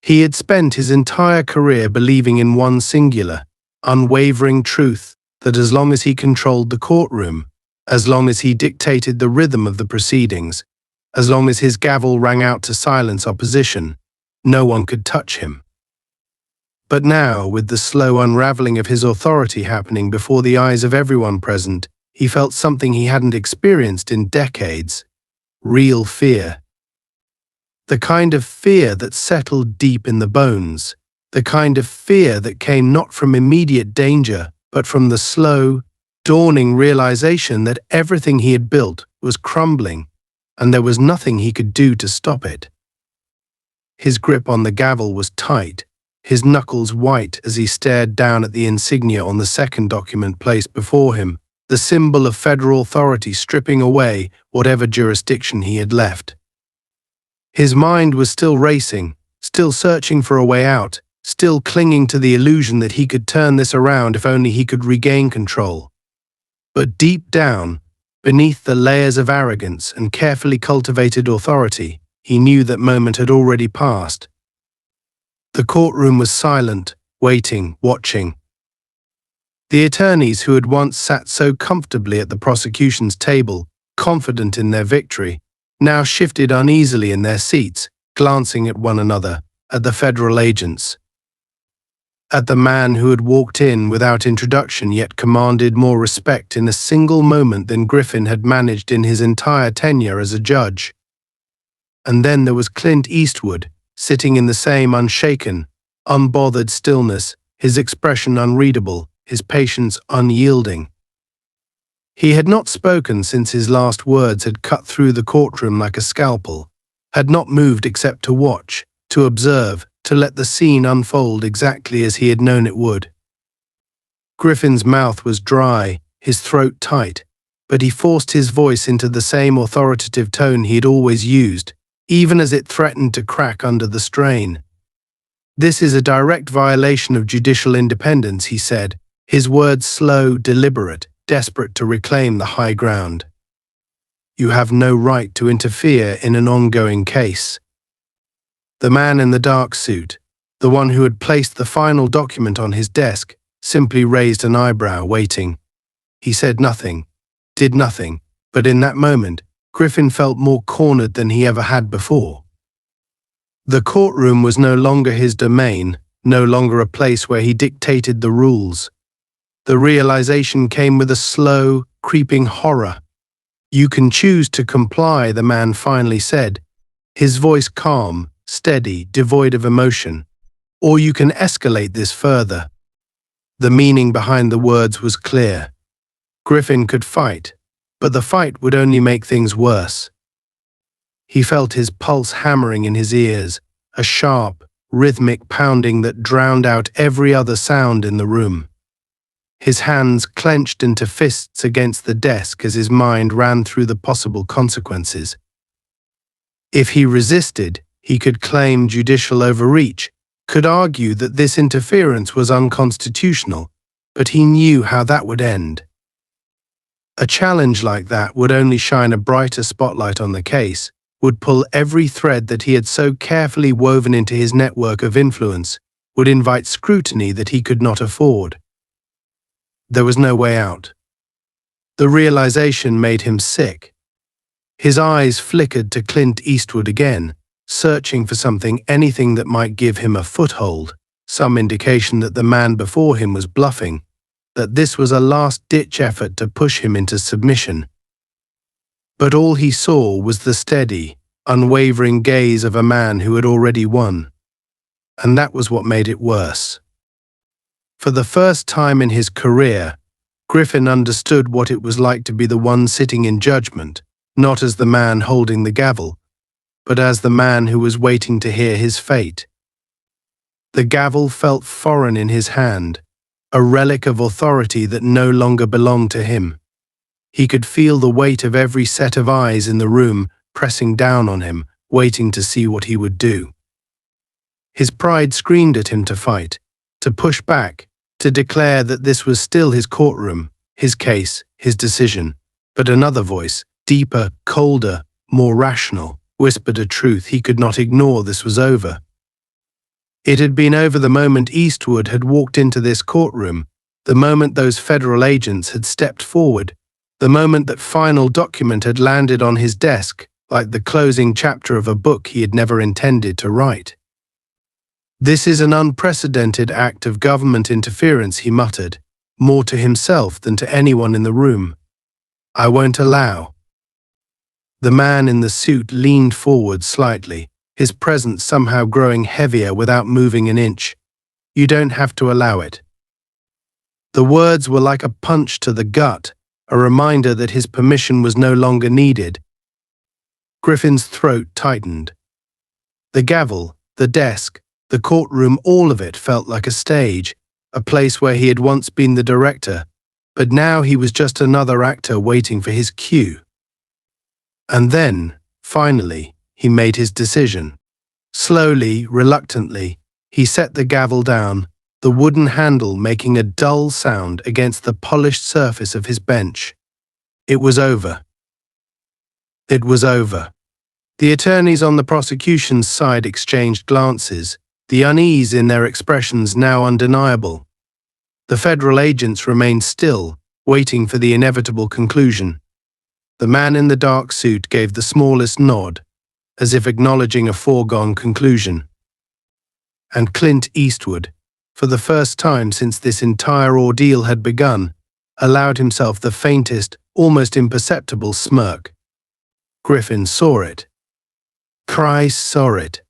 He had spent his entire career believing in one singular, unwavering truth, that as long as he controlled the courtroom, as long as he dictated the rhythm of the proceedings, as long as his gavel rang out to silence opposition, no one could touch him. But now, with the slow unraveling of his authority happening before the eyes of everyone present, he felt something he hadn't experienced in decades: real fear. The kind of fear that settled deep in the bones, the kind of fear that came not from immediate danger, but from the slow, dawning realization that everything he had built was crumbling, and there was nothing he could do to stop it. His grip on the gavel was tight, his knuckles white as he stared down at the insignia on the second document placed before him, the symbol of federal authority stripping away whatever jurisdiction he had left. His mind was still racing, still searching for a way out, still clinging to the illusion that he could turn this around if only he could regain control. But deep down, beneath the layers of arrogance and carefully cultivated authority, he knew that moment had already passed. The courtroom was silent, waiting, watching. The attorneys who had once sat so comfortably at the prosecution's table, confident in their victory, now shifted uneasily in their seats, glancing at one another, at the federal agents, at the man who had walked in without introduction yet commanded more respect in a single moment than Griffin had managed in his entire tenure as a judge. And then there was Clint Eastwood, sitting in the same unshaken, unbothered stillness, his expression unreadable, his patience unyielding. He had not spoken since his last words had cut through the courtroom like a scalpel, had not moved except to watch, to observe, to let the scene unfold exactly as he had known it would. Griffin's mouth was dry, his throat tight, but he forced his voice into the same authoritative tone he had always used, even as it threatened to crack under the strain. "This is a direct violation of judicial independence," he said, his words slow, deliberate, desperate to reclaim the high ground. "You have no right to interfere in an ongoing case." The man in the dark suit, the one who had placed the final document on his desk, simply raised an eyebrow, waiting. He said nothing, did nothing, but in that moment, Griffin felt more cornered than he ever had before. The courtroom was no longer his domain, no longer a place where he dictated the rules. The realization came with a slow, creeping horror. "You can choose to comply," the man finally said, his voice calm, steady, devoid of emotion, "or you can escalate this further." The meaning behind the words was clear. Griffin could fight, but the fight would only make things worse. He felt his pulse hammering in his ears, a sharp, rhythmic pounding that drowned out every other sound in the room. His hands clenched into fists against the desk as his mind ran through the possible consequences. If he resisted, he could claim judicial overreach, could argue that this interference was unconstitutional, but he knew how that would end. A challenge like that would only shine a brighter spotlight on the case, would pull every thread that he had so carefully woven into his network of influence, would invite scrutiny that he could not afford. There was no way out. The realization made him sick. His eyes flickered to Clint Eastwood again, searching for something, anything that might give him a foothold, some indication that the man before him was bluffing, that this was a last-ditch effort to push him into submission. But all he saw was the steady, unwavering gaze of a man who had already won. And that was what made it worse. For the first time in his career, Griffin understood what it was like to be the one sitting in judgment, not as the man holding the gavel, but as the man who was waiting to hear his fate. The gavel felt foreign in his hand, a relic of authority that no longer belonged to him. He could feel the weight of every set of eyes in the room pressing down on him, waiting to see what he would do. His pride screamed at him to fight, to push back, to declare that this was still his courtroom, his case, his decision. But another voice, deeper, colder, more rational, whispered a truth he could not ignore. This was over. It had been over the moment Eastwood had walked into this courtroom, the moment those federal agents had stepped forward, the moment that final document had landed on his desk, like the closing chapter of a book he had never intended to write. "This is an unprecedented act of government interference," he muttered, more to himself than to anyone in the room. "I won't allow." The man in the suit leaned forward slightly, his presence somehow growing heavier without moving an inch. "You don't have to allow it." The words were like a punch to the gut, a reminder that his permission was no longer needed. Griffin's throat tightened. The gavel, the desk, the courtroom, all of it felt like a stage, a place where he had once been the director, but now he was just another actor waiting for his cue. And then, finally, he made his decision. Slowly, reluctantly, he set the gavel down, the wooden handle making a dull sound against the polished surface of his bench. It was over. It was over. The attorneys on the prosecution's side exchanged glances, the unease in their expressions now undeniable. The federal agents remained still, waiting for the inevitable conclusion. The man in the dark suit gave the smallest nod, as if acknowledging a foregone conclusion. And Clint Eastwood, for the first time since this entire ordeal had begun, allowed himself the faintest, almost imperceptible smirk. Griffin saw it. Christ saw it.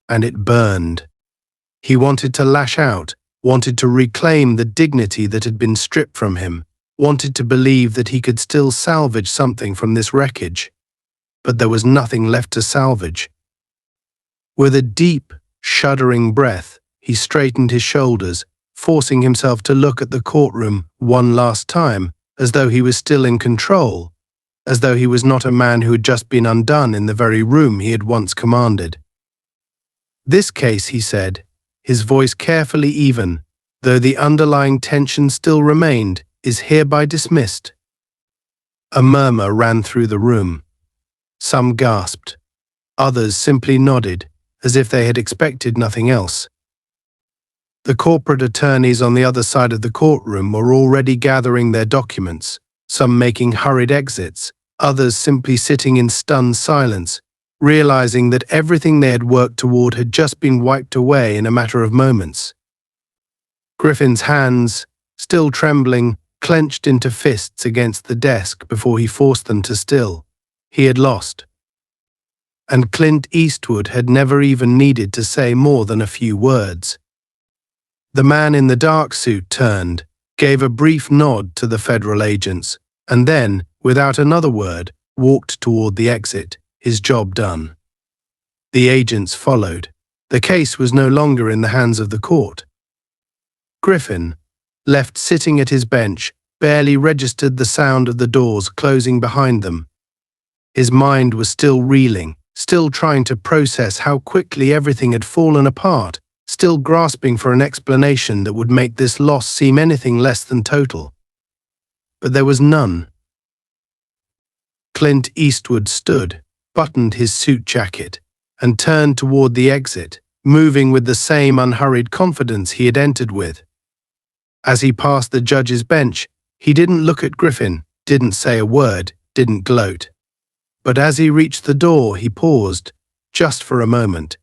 And it burned. He wanted to lash out, wanted to reclaim the dignity that had been stripped from him, wanted to believe that he could still salvage something from this wreckage. But there was nothing left to salvage. With a deep, shuddering breath, he straightened his shoulders, forcing himself to look at the courtroom one last time, as though he was still in control, as though he was not a man who had just been undone in the very room he had once commanded. This case, he said, his voice carefully even, though the underlying tension still remained, is hereby dismissed. A murmur ran through the room. Some gasped. Others simply nodded, as if they had expected nothing else. The corporate attorneys on the other side of the courtroom were already gathering their documents, some making hurried exits, others simply sitting in stunned silence, realizing that everything they had worked toward had just been wiped away in a matter of moments. Griffin's hands, still trembling, clenched into fists against the desk before he forced them to still. He had lost. And Clint Eastwood had never even needed to say more than a few words. The man in the dark suit turned, gave a brief nod to the federal agents, and then, without another word, walked toward the exit, his job done. The agents followed. The case was no longer in the hands of the court. Griffin, left sitting at his bench, barely registered the sound of the doors closing behind them. His mind was still reeling, still trying to process how quickly everything had fallen apart, still grasping for an explanation that would make this loss seem anything less than total. But there was none. Clint Eastwood stood, buttoned his suit jacket, and turned toward the exit, moving with the same unhurried confidence he had entered with. As he passed the judge's bench, he didn't look at Griffin, didn't say a word, didn't gloat. But as he reached the door, he paused, just for a moment.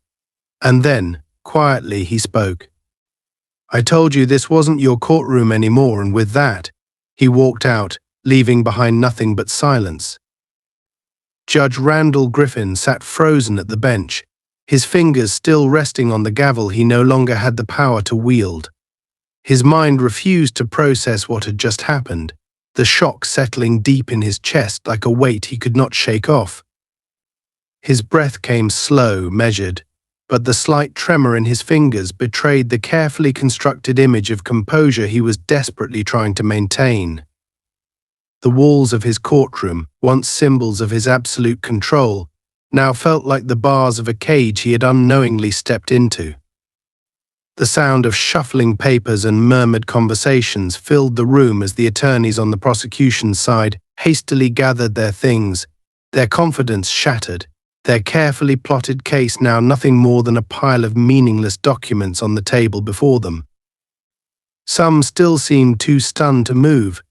And then, quietly, he spoke. "I told you this wasn't your courtroom anymore," and with that, he walked out, leaving behind nothing but silence. Judge Randall Griffin sat frozen at the bench, his fingers still resting on the gavel he no longer had the power to wield. His mind refused to process what had just happened, the shock settling deep in his chest like a weight he could not shake off. His breath came slow, measured, but the slight tremor in his fingers betrayed the carefully constructed image of composure he was desperately trying to maintain. The walls of his courtroom, once symbols of his absolute control, now felt like the bars of a cage he had unknowingly stepped into. The sound of shuffling papers and murmured conversations filled the room as the attorneys on the prosecution's side hastily gathered their things, their confidence shattered, their carefully plotted case now nothing more than a pile of meaningless documents on the table before them. Some still seemed too stunned to move,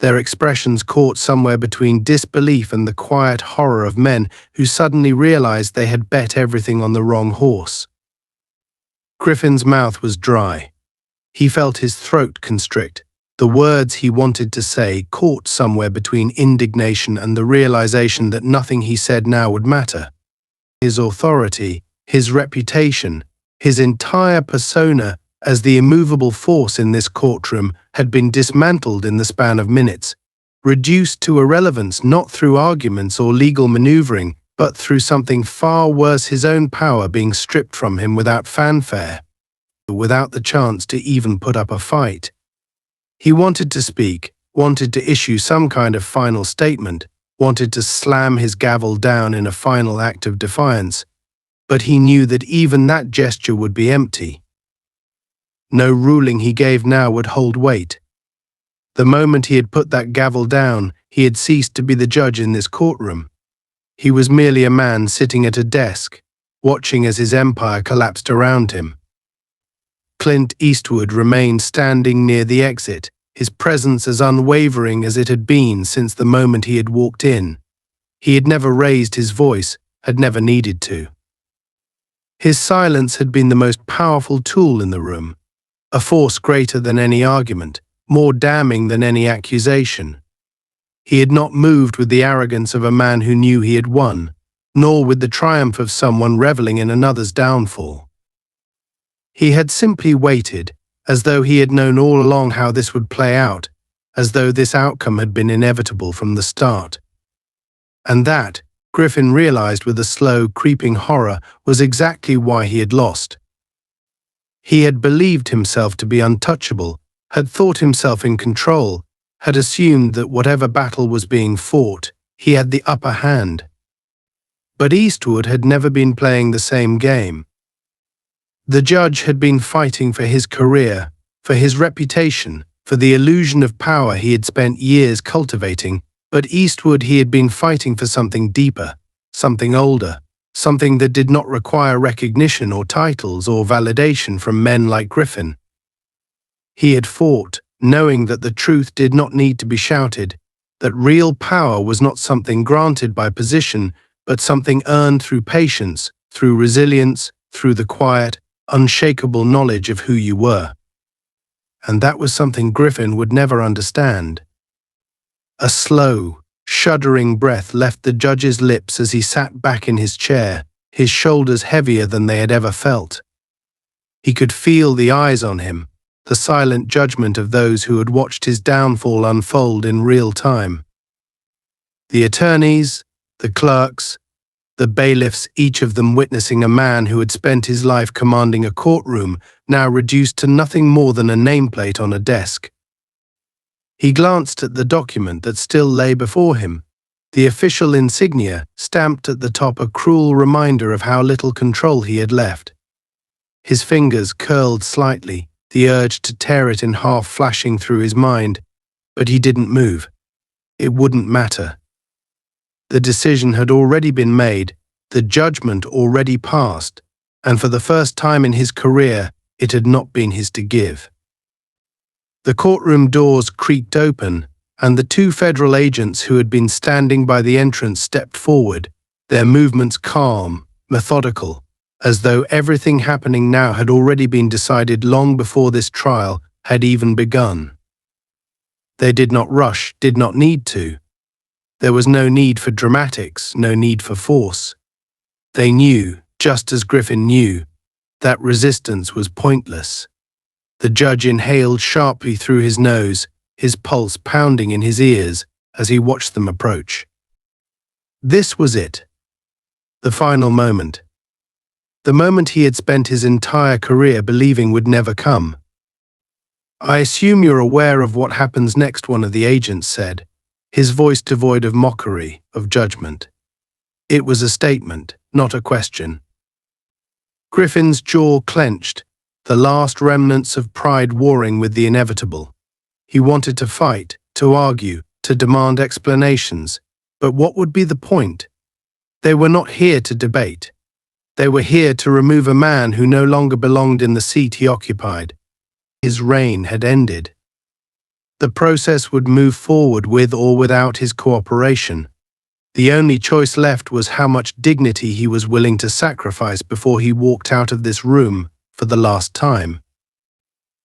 their expressions caught somewhere between disbelief and the quiet horror of men who suddenly realized they had bet everything on the wrong horse. Griffin's mouth was dry. He felt his throat constrict. The words he wanted to say caught somewhere between indignation and the realization that nothing he said now would matter. His authority, his reputation, his entire persona as the immovable force in this courtroom had been dismantled in the span of minutes, reduced to irrelevance not through arguments or legal maneuvering, but through something far worse, his own power being stripped from him without fanfare, without the chance to even put up a fight. He wanted to speak, wanted to issue some kind of final statement, wanted to slam his gavel down in a final act of defiance, but he knew that even that gesture would be empty. No ruling he gave now would hold weight. The moment he had put that gavel down, he had ceased to be the judge in this courtroom. He was merely a man sitting at a desk, watching as his empire collapsed around him. Clint Eastwood remained standing near the exit, his presence as unwavering as it had been since the moment he had walked in. He had never raised his voice, had never needed to. His silence had been the most powerful tool in the room, a force greater than any argument, more damning than any accusation. He had not moved with the arrogance of a man who knew he had won, nor with the triumph of someone reveling in another's downfall. He had simply waited, as though he had known all along how this would play out, as though this outcome had been inevitable from the start. And that, Griffin realized with a slow, creeping horror, was exactly why he had lost. He had believed himself to be untouchable, had thought himself in control, had assumed that whatever battle was being fought, he had the upper hand. But Eastwood had never been playing the same game. The judge had been fighting for his career, for his reputation, for the illusion of power he had spent years cultivating, but Eastwood he had been fighting for something deeper, something older, something that did not require recognition or titles or validation from men like Griffin. He had fought, knowing that the truth did not need to be shouted, that real power was not something granted by position, but something earned through patience, through resilience, through the quiet, unshakable knowledge of who you were. And that was something Griffin would never understand. A slow, shuddering breath left the judge's lips as he sat back in his chair, his shoulders heavier than they had ever felt. He could feel the eyes on him, the silent judgment of those who had watched his downfall unfold in real time. The attorneys, the clerks, the bailiffs, each of them witnessing a man who had spent his life commanding a courtroom, now reduced to nothing more than a nameplate on a desk. He glanced at the document that still lay before him, the official insignia stamped at the top, a cruel reminder of how little control he had left. His fingers curled slightly, the urge to tear it in half flashing through his mind, but he didn't move. It wouldn't matter. The decision had already been made, the judgment already passed, and for the first time in his career, it had not been his to give. The courtroom doors creaked open, and the two federal agents who had been standing by the entrance stepped forward, their movements calm, methodical, as though everything happening now had already been decided long before this trial had even begun. They did not rush, did not need to. There was no need for dramatics, no need for force. They knew, just as Griffin knew, that resistance was pointless. The judge inhaled sharply through his nose, his pulse pounding in his ears as he watched them approach. This was it. The final moment. The moment he had spent his entire career believing would never come. "I assume you're aware of what happens next," one of the agents said, his voice devoid of mockery, of judgment. It was a statement, not a question. Griffin's jaw clenched, the last remnants of pride warring with the inevitable. He wanted to fight, to argue, to demand explanations, but what would be the point? They were not here to debate. They were here to remove a man who no longer belonged in the seat he occupied. His reign had ended. The process would move forward with or without his cooperation. The only choice left was how much dignity he was willing to sacrifice before he walked out of this room for the last time.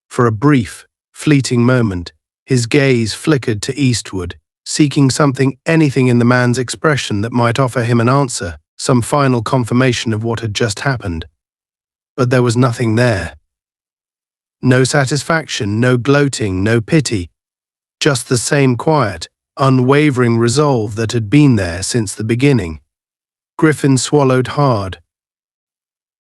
For a brief, fleeting moment, his gaze flickered to Eastwood, seeking something, anything in the man's expression that might offer him an answer, some final confirmation of what had just happened. But there was nothing there. No satisfaction, no gloating, no pity, just the same quiet, unwavering resolve that had been there since the beginning. Griffin swallowed hard.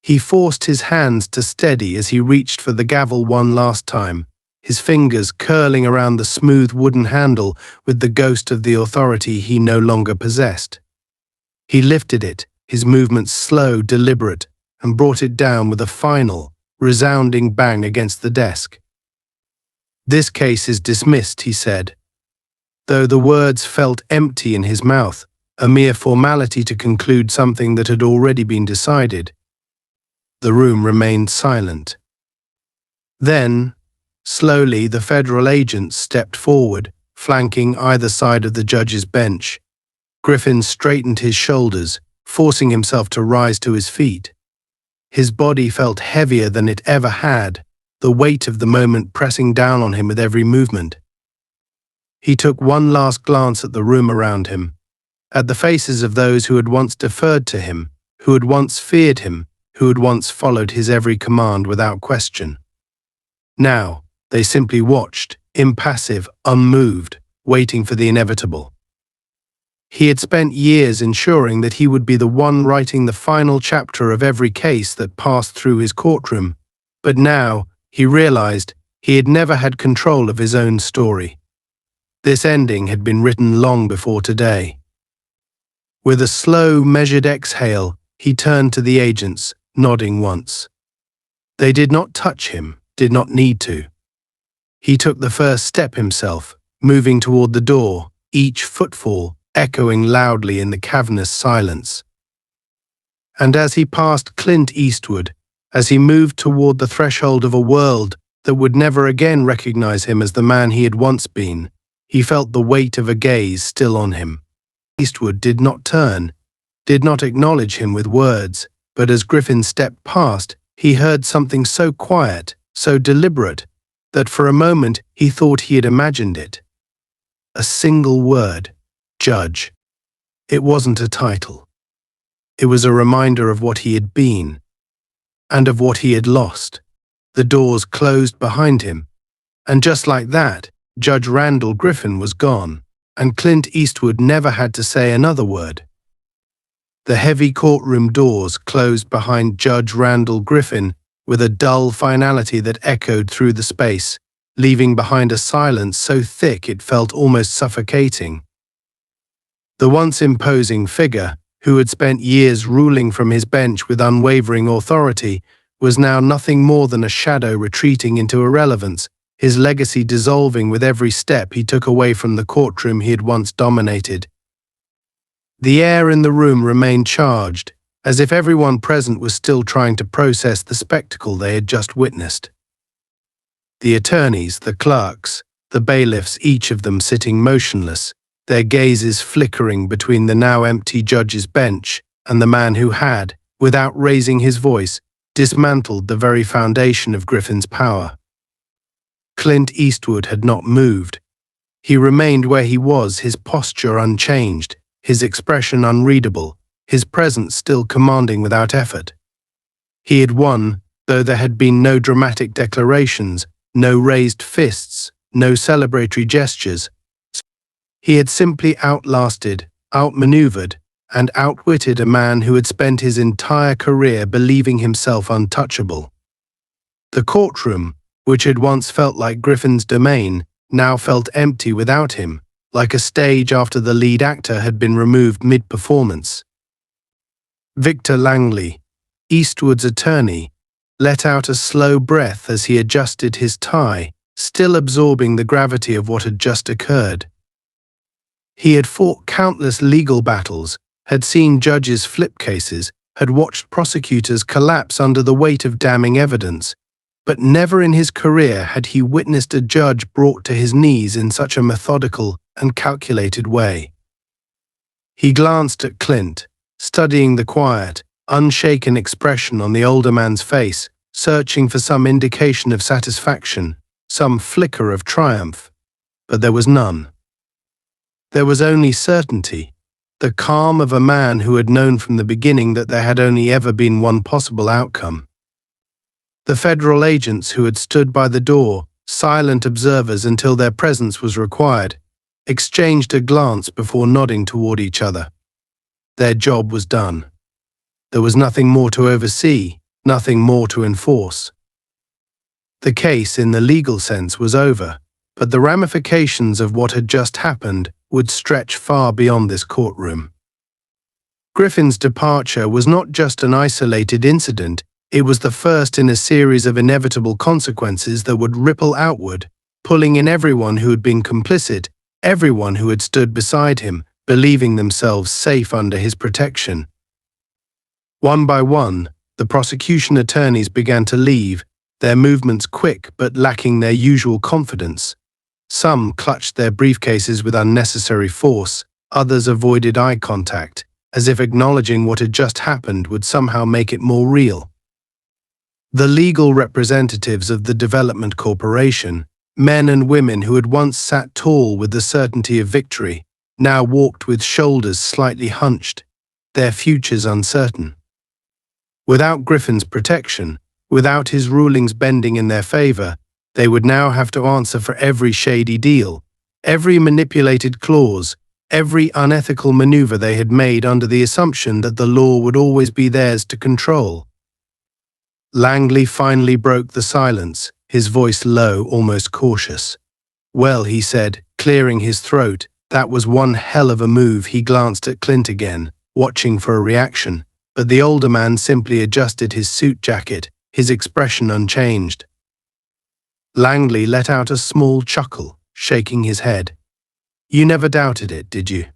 He forced his hands to steady as he reached for the gavel one last time, his fingers curling around the smooth wooden handle with the ghost of the authority he no longer possessed. He lifted it, his movements slow, deliberate, and brought it down with a final, resounding bang against the desk. "This case is dismissed," he said. Though the words felt empty in his mouth, a mere formality to conclude something that had already been decided. The room remained silent. Then, slowly, the federal agents stepped forward, flanking either side of the judge's bench. Griffin straightened his shoulders, forcing himself to rise to his feet. His body felt heavier than it ever had, the weight of the moment pressing down on him with every movement. He took one last glance at the room around him, at the faces of those who had once deferred to him, who had once feared him, who had once followed his every command without question. Now, they simply watched, impassive, unmoved, waiting for the inevitable. He had spent years ensuring that he would be the one writing the final chapter of every case that passed through his courtroom, but now, he realized, he had never had control of his own story. This ending had been written long before today. With a slow, measured exhale, he turned to the agents, nodding once. They did not touch him, did not need to. He took the first step himself, moving toward the door, each footfall echoing loudly in the cavernous silence. And as he passed Clint Eastwood, as he moved toward the threshold of a world that would never again recognize him as the man he had once been, he felt the weight of a gaze still on him. Eastwood did not turn, did not acknowledge him with words, but as Griffin stepped past, he heard something so quiet, so deliberate, that for a moment he thought he had imagined it. A single word, judge. It wasn't a title. It was a reminder of what he had been, and of what he had lost. The doors closed behind him, and just like that, Judge Randall Griffin was gone, and Clint Eastwood never had to say another word. The heavy courtroom doors closed behind Judge Randall Griffin with a dull finality that echoed through the space, leaving behind a silence so thick it felt almost suffocating. The once imposing figure, who had spent years ruling from his bench with unwavering authority, was now nothing more than a shadow retreating into irrelevance, his legacy dissolving with every step he took away from the courtroom he had once dominated. The air in the room remained charged, as if everyone present was still trying to process the spectacle they had just witnessed. The attorneys, the clerks, the bailiffs, each of them sitting motionless, their gazes flickering between the now empty judge's bench and the man who had, without raising his voice, dismantled the very foundation of Griffin's power. Clint Eastwood had not moved. He remained where he was, his posture unchanged, his expression unreadable, his presence still commanding without effort. He had won, though there had been no dramatic declarations, no raised fists, no celebratory gestures. He had simply outlasted, outmaneuvered, and outwitted a man who had spent his entire career believing himself untouchable. The courtroom, which had once felt like Griffin's domain, now felt empty without him, like a stage after the lead actor had been removed mid-performance. Victor Langley, Eastwood's attorney, let out a slow breath as he adjusted his tie, still absorbing the gravity of what had just occurred. He had fought countless legal battles, had seen judges flip cases, had watched prosecutors collapse under the weight of damning evidence, but never in his career had he witnessed a judge brought to his knees in such a methodical and calculated way. He glanced at Clint, studying the quiet, unshaken expression on the older man's face, searching for some indication of satisfaction, some flicker of triumph, but there was none. There was only certainty, the calm of a man who had known from the beginning that there had only ever been one possible outcome. The federal agents who had stood by the door, silent observers until their presence was required, exchanged a glance before nodding toward each other. Their job was done. There was nothing more to oversee, nothing more to enforce. The case, in the legal sense, was over, but the ramifications of what had just happened would stretch far beyond this courtroom. Griffin's departure was not just an isolated incident, it was the first in a series of inevitable consequences that would ripple outward, pulling in everyone who had been complicit, everyone who had stood beside him, believing themselves safe under his protection. One by one, the prosecution attorneys began to leave, their movements quick but lacking their usual confidence. Some clutched their briefcases with unnecessary force, others avoided eye contact, as if acknowledging what had just happened would somehow make it more real. The legal representatives of the Development Corporation, men and women who had once sat tall with the certainty of victory, now walked with shoulders slightly hunched, their futures uncertain. Without Griffin's protection, without his rulings bending in their favor, they would now have to answer for every shady deal, every manipulated clause, every unethical maneuver they had made under the assumption that the law would always be theirs to control. Langley finally broke the silence, his voice low, almost cautious. "Well," he said, clearing his throat, "that was one hell of a move." He glanced at Clint again, watching for a reaction, but the older man simply adjusted his suit jacket, his expression unchanged. Langley let out a small chuckle, shaking his head. "You never doubted it, did you?"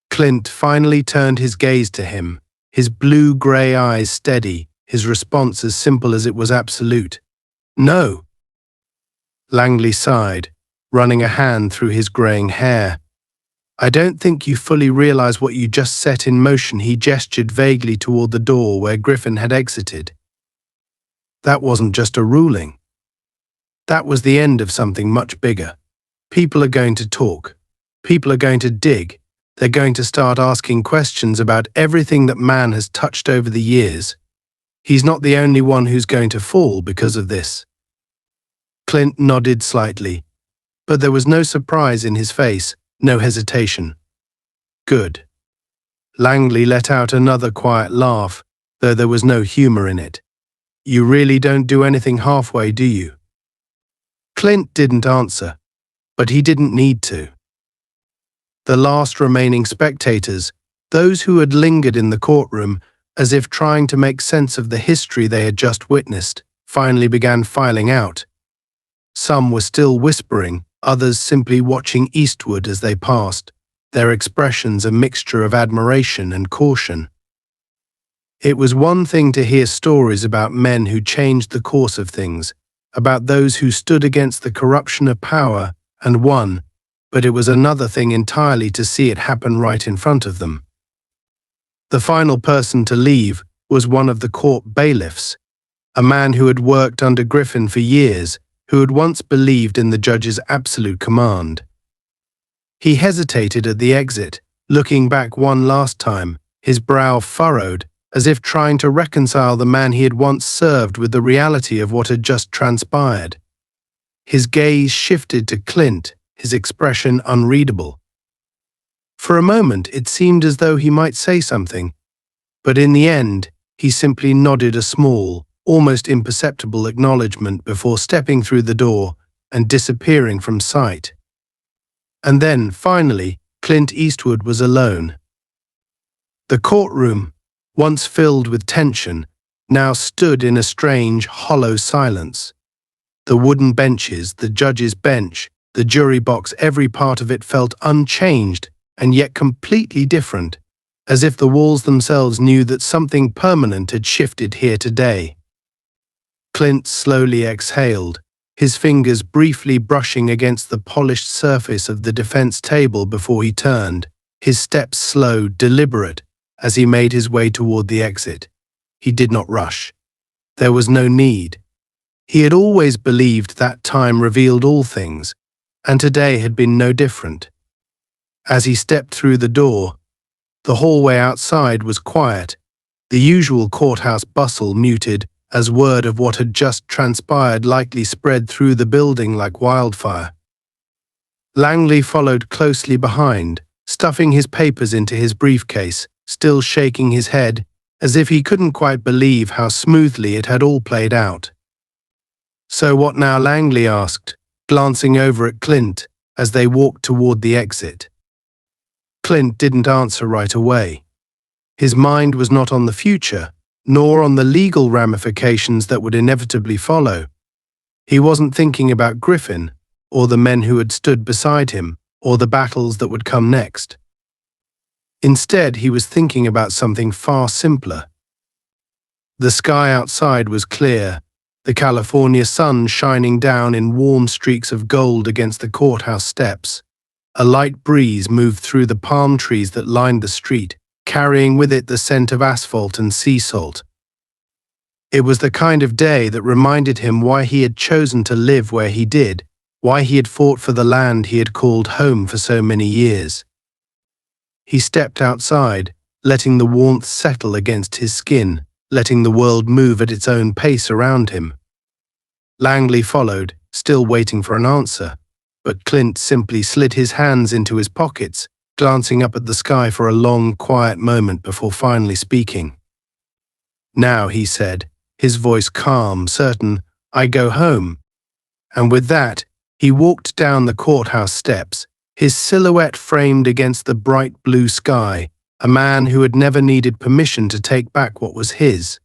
Clint finally turned his gaze to him, his blue-gray eyes steady, his response as simple as it was absolute. "No." Langley sighed, running a hand through his graying hair. "I don't think you fully realize what you just set in motion." He gestured vaguely toward the door where Griffin had exited. "That wasn't just a ruling. That was the end of something much bigger. People are going to talk. People are going to dig. They're going to start asking questions about everything that man has touched over the years. He's not the only one who's going to fall because of this." Clint nodded slightly, but there was no surprise in his face, no hesitation. "Good." Langley let out another quiet laugh, though there was no humor in it. "You really don't do anything halfway, do you?" Clint didn't answer, but he didn't need to. The last remaining spectators, those who had lingered in the courtroom, as if trying to make sense of the history they had just witnessed, finally began filing out. Some were still whispering, others simply watching Eastwood as they passed, their expressions a mixture of admiration and caution. It was one thing to hear stories about men who changed the course of things, about those who stood against the corruption of power and won, but it was another thing entirely to see it happen right in front of them. The final person to leave was one of the court bailiffs, a man who had worked under Griffin for years, who had once believed in the judge's absolute command. He hesitated at the exit, looking back one last time, his brow furrowed, as if trying to reconcile the man he had once served with the reality of what had just transpired. His gaze shifted to Clint, his expression unreadable. For a moment it seemed as though he might say something, but in the end he simply nodded a small, almost imperceptible acknowledgement before stepping through the door and disappearing from sight. And then, finally, Clint Eastwood was alone. The courtroom, once filled with tension, now stood in a strange, hollow silence. The wooden benches, the judge's bench, the jury box, every part of it felt unchanged and yet completely different, as if the walls themselves knew that something permanent had shifted here today. Clint slowly exhaled, his fingers briefly brushing against the polished surface of the defense table before he turned, his steps slow, deliberate, as he made his way toward the exit. He did not rush. There was no need. He had always believed that time revealed all things, and today had been no different. As he stepped through the door, the hallway outside was quiet, the usual courthouse bustle muted, as word of what had just transpired likely spread through the building like wildfire. Langley followed closely behind, stuffing his papers into his briefcase, still shaking his head, as if he couldn't quite believe how smoothly it had all played out. "So what now?" Langley asked, glancing over at Clint as they walked toward the exit. Clint didn't answer right away. His mind was not on the future, nor on the legal ramifications that would inevitably follow. He wasn't thinking about Griffin, or the men who had stood beside him, or the battles that would come next. Instead, he was thinking about something far simpler. The sky outside was clear, the California sun shining down in warm streaks of gold against the courthouse steps. A light breeze moved through the palm trees that lined the street, carrying with it the scent of asphalt and sea salt. It was the kind of day that reminded him why he had chosen to live where he did, why he had fought for the land he had called home for so many years. He stepped outside, letting the warmth settle against his skin, letting the world move at its own pace around him. Langley followed, still waiting for an answer, but Clint simply slid his hands into his pockets, glancing up at the sky for a long, quiet moment before finally speaking. "Now," he said, his voice calm, certain, "I go home." And with that, he walked down the courthouse steps, his silhouette framed against the bright blue sky, a man who had never needed permission to take back what was his.